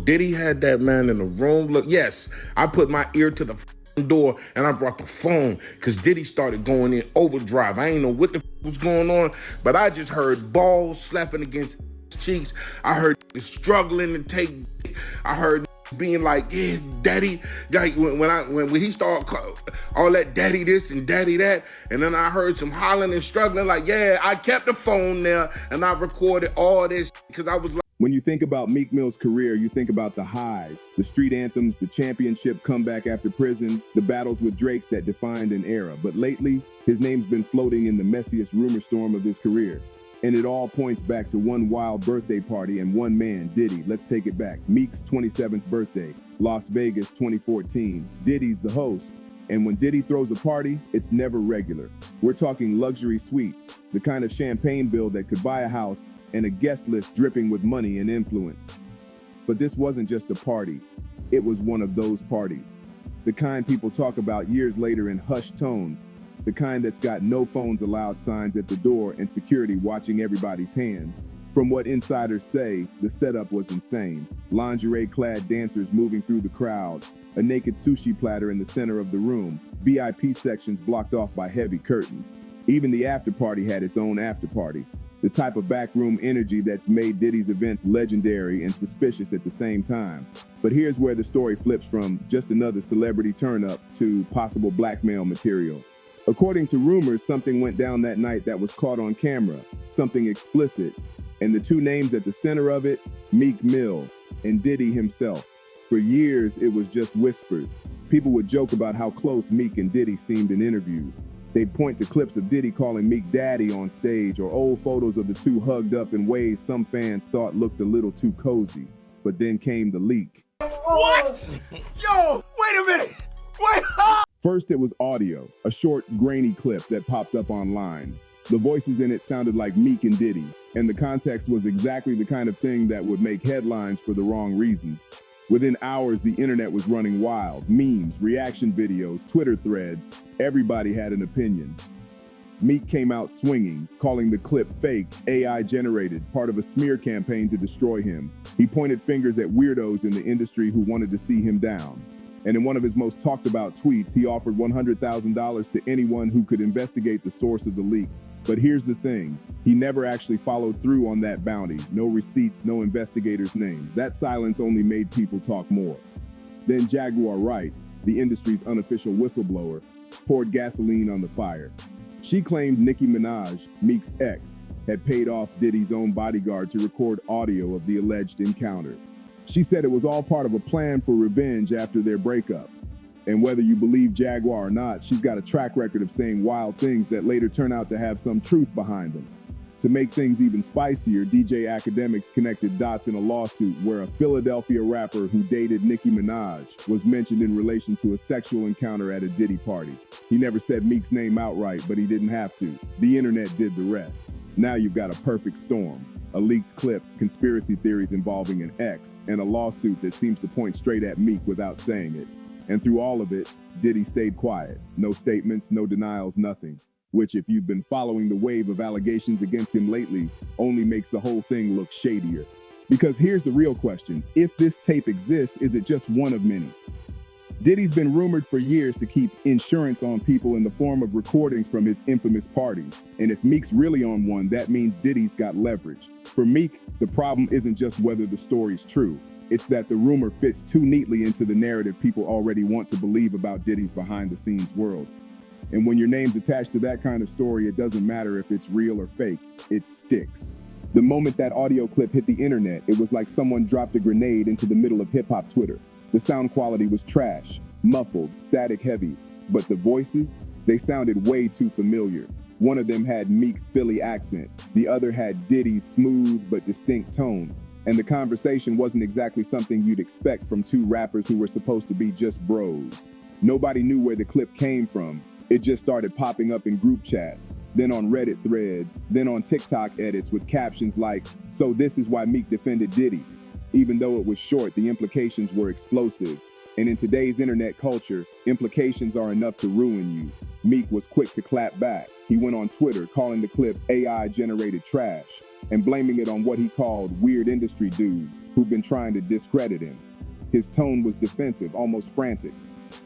Diddy had that man in the room. Look, yes, I put my ear to the door and I brought the phone because Diddy started going in overdrive. I ain't know what the was going on, but I just heard balls slapping against cheeks. I heard struggling to take. I heard being like, yeah, daddy. Like when he started all that daddy this and daddy that, and then I heard some hollering and struggling. Like, yeah, I kept the phone there and I recorded all this because I was like. When you think about Meek Mill's career, you think about the highs, the street anthems, the championship comeback after prison, the battles with Drake that defined an era. But lately, his name's been floating in the messiest rumor storm of his career. And it all points back to one wild birthday party and one man, Diddy. Let's take it back. Meek's 27th birthday, Las Vegas 2014. Diddy's the host. And when Diddy throws a party, it's never regular. We're talking luxury suites, the kind of champagne bill that could buy a house, and a guest list dripping with money and influence. But this wasn't just a party. It was one of those parties. The kind people talk about years later in hushed tones. The kind that's got no phones allowed signs at the door and security watching everybody's hands. From what insiders say, the setup was insane. Lingerie-clad dancers moving through the crowd, a naked sushi platter in the center of the room, VIP sections blocked off by heavy curtains. Even the after party had its own after party. The type of backroom energy that's made Diddy's events legendary and suspicious at the same time. But here's where the story flips from just another celebrity turn-up to possible blackmail material. According to rumors, something went down that night that was caught on camera, something explicit, and the two names at the center of it, Meek Mill and Diddy himself. For years, it was just whispers. People would joke about how close Meek and Diddy seemed in interviews. They'd point to clips of Diddy calling Meek daddy on stage or old photos of the two hugged up in ways some fans thought looked a little too cozy. But then came the leak. What? Yo, wait a minute. Wait. First, it was audio, a short, grainy clip that popped up online. The voices in it sounded like Meek and Diddy, and the context was exactly the kind of thing that would make headlines for the wrong reasons. Within hours, the internet was running wild. Memes, reaction videos, Twitter threads, everybody had an opinion. Meek came out swinging, calling the clip fake, AI-generated, part of a smear campaign to destroy him. He pointed fingers at weirdos in the industry who wanted to see him down. And in one of his most talked about tweets, he offered $100,000 to anyone who could investigate the source of the leak. But here's the thing, he never actually followed through on that bounty. No receipts, no investigator's name. That silence only made people talk more. Then Jaguar Wright, the industry's unofficial whistleblower, poured gasoline on the fire. She claimed Nicki Minaj, Meek's ex, had paid off Diddy's own bodyguard to record audio of the alleged encounter. She said it was all part of a plan for revenge after their breakup. And whether you believe Jaguar or not, she's got a track record of saying wild things that later turn out to have some truth behind them. To make things even spicier, DJ Academics connected dots in a lawsuit where a Philadelphia rapper who dated Nicki Minaj was mentioned in relation to a sexual encounter at a Diddy party. He never said Meek's name outright, but he didn't have to. The internet did the rest. Now you've got a perfect storm. A leaked clip, conspiracy theories involving an ex, and a lawsuit that seems to point straight at Meek without saying it. And through all of it, Diddy stayed quiet. No statements, no denials, nothing. Which, if you've been following the wave of allegations against him lately, only makes the whole thing look shadier. Because here's the real question. If this tape exists, is it just one of many? Diddy's been rumored for years to keep insurance on people in the form of recordings from his infamous parties. And if Meek's really on one, that means Diddy's got leverage. For Meek, the problem isn't just whether the story's true. It's that the rumor fits too neatly into the narrative people already want to believe about Diddy's behind-the-scenes world. And when your name's attached to that kind of story, it doesn't matter if it's real or fake, it sticks. The moment that audio clip hit the internet, it was like someone dropped a grenade into the middle of hip-hop Twitter. The sound quality was trash, muffled, static heavy, but the voices, they sounded way too familiar. One of them had Meek's Philly accent, the other had Diddy's smooth but distinct tone. And the conversation wasn't exactly something you'd expect from two rappers who were supposed to be just bros. Nobody knew where the clip came from. It just started popping up in group chats, then on Reddit threads, then on TikTok edits with captions like, "So this is why Meek defended Diddy." Even though it was short, the implications were explosive. And in today's internet culture, implications are enough to ruin you. Meek was quick to clap back. He went on Twitter calling the clip AI-generated trash. and blaming it on what he called weird industry dudes who've been trying to discredit him. His tone was defensive, almost frantic.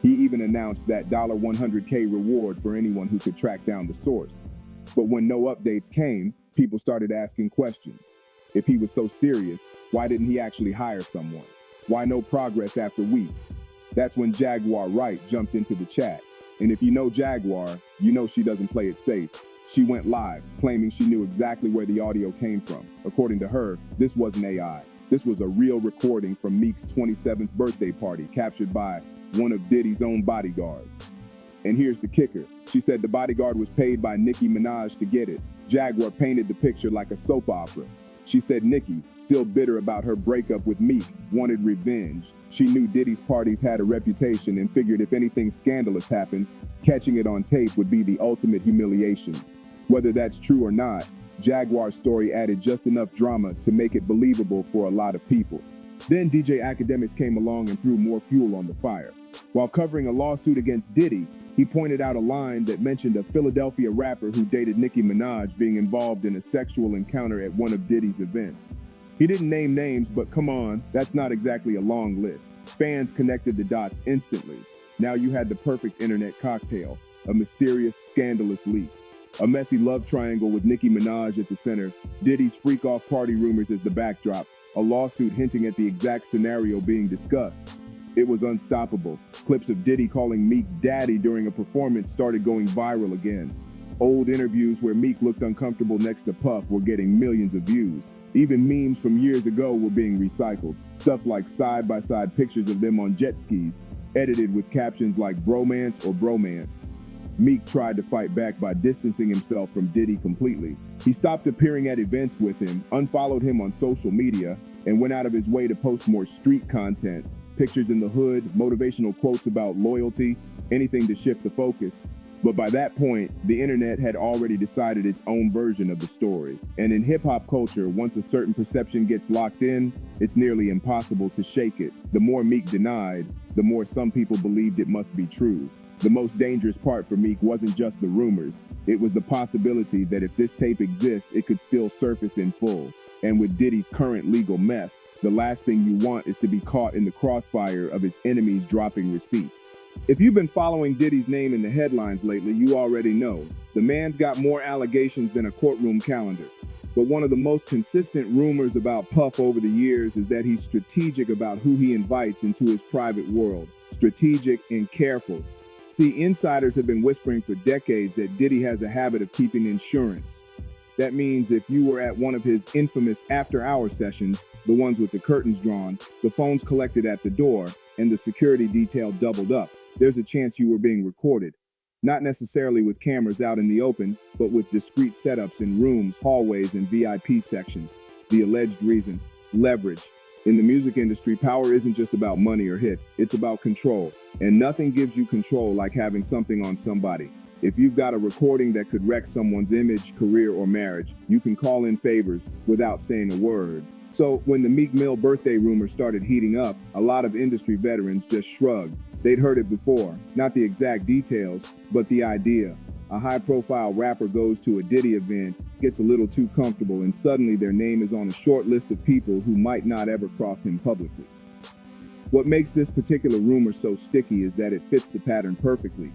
He even announced that $100K reward for anyone who could track down the source. But when no updates came, people started asking questions. If he was so serious, why didn't he actually hire someone? Why no progress after weeks? That's when Jaguar Wright jumped into the chat. And if you know Jaguar, you know she doesn't play it safe. She went live, claiming she knew exactly where the audio came from. According to her, this wasn't AI. This was a real recording from Meek's 27th birthday party captured by one of Diddy's own bodyguards. And here's the kicker. She said the bodyguard was paid by Nicki Minaj to get it. Jaguar painted the picture like a soap opera. She said Nicki, still bitter about her breakup with Meek, wanted revenge. She knew Diddy's parties had a reputation and figured if anything scandalous happened, catching it on tape would be the ultimate humiliation. Whether that's true or not, Jaguar's story added just enough drama to make it believable for a lot of people. Then DJ Academics came along and threw more fuel on the fire. While covering a lawsuit against Diddy, he pointed out a line that mentioned a Philadelphia rapper who dated Nicki Minaj being involved in a sexual encounter at one of Diddy's events. He didn't name names, but come on, that's not exactly a long list. Fans connected the dots instantly. Now you had the perfect internet cocktail, a mysterious, scandalous leak. A messy love triangle with Nicki Minaj at the center, Diddy's freak-off party rumors as the backdrop, a lawsuit hinting at the exact scenario being discussed. It was unstoppable. Clips of Diddy calling Meek daddy during a performance started going viral again. Old interviews where Meek looked uncomfortable next to Puff were getting millions of views. Even memes from years ago were being recycled. Stuff like side-by-side pictures of them on jet skis, edited with captions like bromance or bromance. Meek tried to fight back by distancing himself from Diddy completely. He stopped appearing at events with him, unfollowed him on social media, and went out of his way to post more street content. Pictures in the hood, motivational quotes about loyalty, anything to shift the focus. But by that point, the internet had already decided its own version of the story. And in hip-hop culture, once a certain perception gets locked in, it's nearly impossible to shake it. The more Meek denied, the more some people believed it must be true. The most dangerous part for Meek wasn't just the rumors. It was the possibility that if this tape exists, it could still surface in full. And with Diddy's current legal mess, the last thing you want is to be caught in the crossfire of his enemies dropping receipts. If you've been following Diddy's name in the headlines lately, you already know. The man's got more allegations than a courtroom calendar. But one of the most consistent rumors about Puff over the years is that he's strategic about who he invites into his private world. Strategic and careful. See, insiders have been whispering for decades that Diddy has a habit of keeping insurance. That means if you were at one of his infamous after-hour sessions, the ones with the curtains drawn, the phones collected at the door, and the security detail doubled up, there's a chance you were being recorded. Not necessarily with cameras out in the open, but with discreet setups in rooms, hallways, and VIP sections. The alleged reason: leverage. In the music industry, power isn't just about money or hits, it's about control. And nothing gives you control like having something on somebody. If you've got a recording that could wreck someone's image, career, or marriage, you can call in favors without saying a word. So when the Meek Mill birthday rumors started heating up, a lot of industry veterans just shrugged. They'd heard it before, not the exact details, but the idea. A high-profile rapper goes to a Diddy event, gets a little too comfortable, and suddenly their name is on a short list of people who might not ever cross him publicly. What makes this particular rumor so sticky is that it fits the pattern perfectly.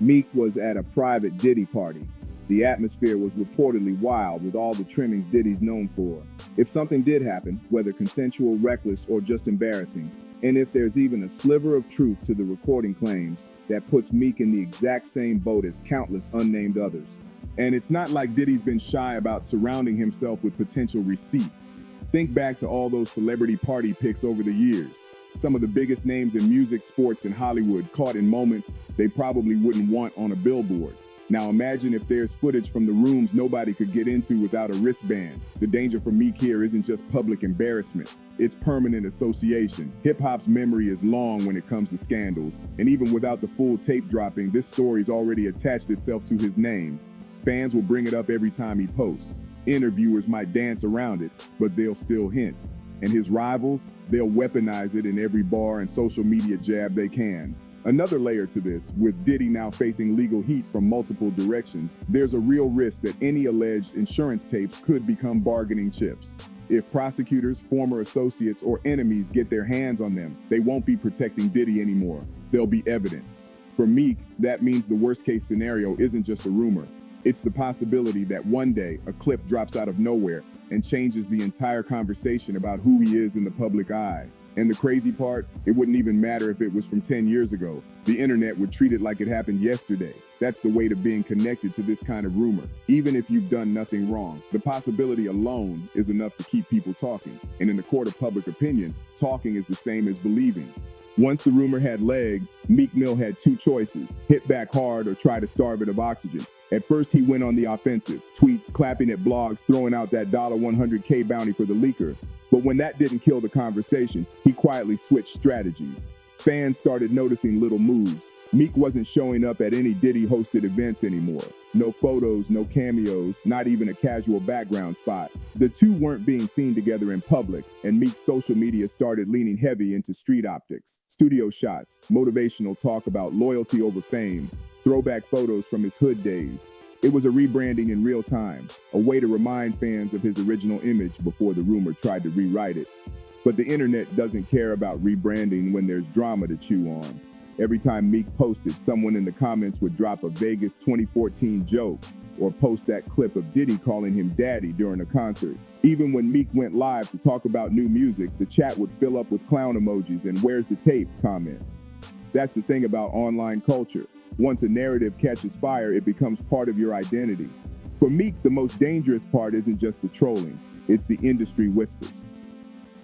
Meek was at a private Diddy party. The atmosphere was reportedly wild with all the trimmings Diddy's known for. If something did happen, whether consensual, reckless, or just embarrassing, and if there's even a sliver of truth to the recording claims, that puts Meek in the exact same boat as countless unnamed others. And it's not like Diddy's been shy about surrounding himself with potential receipts. Think back to all those celebrity party pics over the years. Some of the biggest names in music, sports, and Hollywood caught in moments they probably wouldn't want on a billboard. Now imagine if there's footage from the rooms nobody could get into without a wristband. The danger for Meek here isn't just public embarrassment, it's permanent association. Hip-hop's memory is long when it comes to scandals, and even without the full tape dropping, this story's already attached itself to his name. Fans will bring it up every time he posts. Interviewers might dance around it, but they'll still hint. And his rivals, they'll weaponize it in every bar and social media jab they can. Another layer to this, with Diddy now facing legal heat from multiple directions, there's a real risk that any alleged insurance tapes could become bargaining chips. If prosecutors, former associates, or enemies get their hands on them, they won't be protecting Diddy anymore. They'll be evidence. For Meek, that means the worst-case scenario isn't just a rumor. It's the possibility that one day a clip drops out of nowhere and changes the entire conversation about who he is in the public eye. And the crazy part, it wouldn't even matter if it was from 10 years ago. The internet would treat it like it happened yesterday. That's the weight of being connected to this kind of rumor. Even if you've done nothing wrong, the possibility alone is enough to keep people talking. And in the court of public opinion, talking is the same as believing. Once the rumor had legs, Meek Mill had two choices: hit back hard or try to starve it of oxygen. At first, he went on the offensive, tweets, clapping at blogs, throwing out that $100K bounty for the leaker. But when that didn't kill the conversation, he quietly switched strategies. Fans started noticing little moves. Meek wasn't showing up at any Diddy-hosted events anymore. No photos, no cameos, not even a casual background spot. The two weren't being seen together in public, and Meek's social media started leaning heavy into street optics, studio shots, motivational talk about loyalty over fame, throwback photos from his hood days. It was a rebranding in real time, a way to remind fans of his original image before the rumor tried to rewrite it. But the internet doesn't care about rebranding when there's drama to chew on. Every time Meek posted, someone in the comments would drop a Vegas 2014 joke or post that clip of Diddy calling him daddy during a concert. Even when Meek went live to talk about new music, the chat would fill up with clown emojis and "where's the tape" comments. That's the thing about online culture. Once a narrative catches fire, it becomes part of your identity. For Meek, the most dangerous part isn't just the trolling, it's the industry whispers.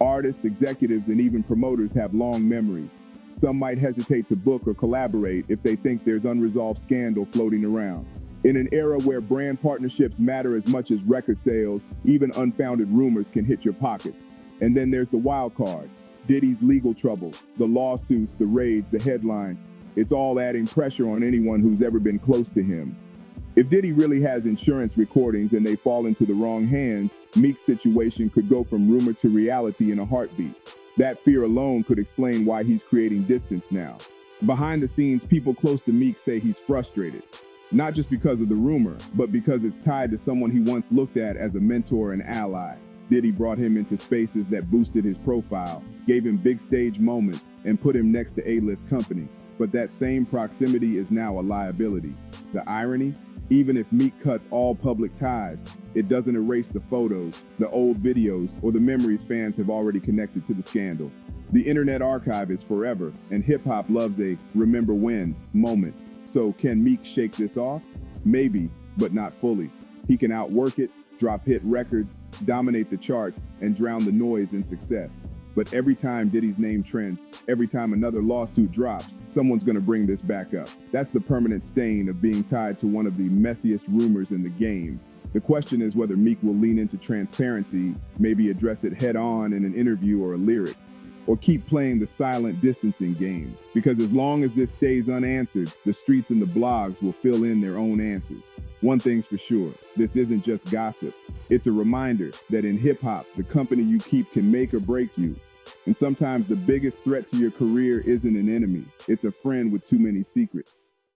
Artists, executives, and even promoters have long memories. Some might hesitate to book or collaborate if they think there's unresolved scandal floating around. In an era where brand partnerships matter as much as record sales, even unfounded rumors can hit your pockets. And then there's the wild card: Diddy's legal troubles, the lawsuits, the raids, the headlines. It's all adding pressure on anyone who's ever been close to him. If Diddy really has insurance recordings and they fall into the wrong hands, Meek's situation could go from rumor to reality in a heartbeat. That fear alone could explain why he's creating distance now. Behind the scenes, people close to Meek say he's frustrated. Not just because of the rumor, but because it's tied to someone he once looked at as a mentor and ally. Diddy brought him into spaces that boosted his profile, gave him big stage moments, and put him next to A-list company. But that same proximity is now a liability. The irony? Even if Meek cuts all public ties, it doesn't erase the photos, the old videos, or the memories fans have already connected to the scandal. The internet archive is forever, and hip-hop loves a "remember when" moment. So can Meek shake this off? Maybe, but not fully. He can outwork it, drop hit records, dominate the charts, and drown the noise in success. But every time Diddy's name trends, every time another lawsuit drops, someone's gonna bring this back up. That's the permanent stain of being tied to one of the messiest rumors in the game. The question is whether Meek will lean into transparency, maybe address it head on in an interview or a lyric, or keep playing the silent distancing game. Because as long as this stays unanswered, the streets and the blogs will fill in their own answers. One thing's for sure, this isn't just gossip. It's a reminder that in hip-hop, the company you keep can make or break you. And sometimes the biggest threat to your career isn't an enemy, it's a friend with too many secrets.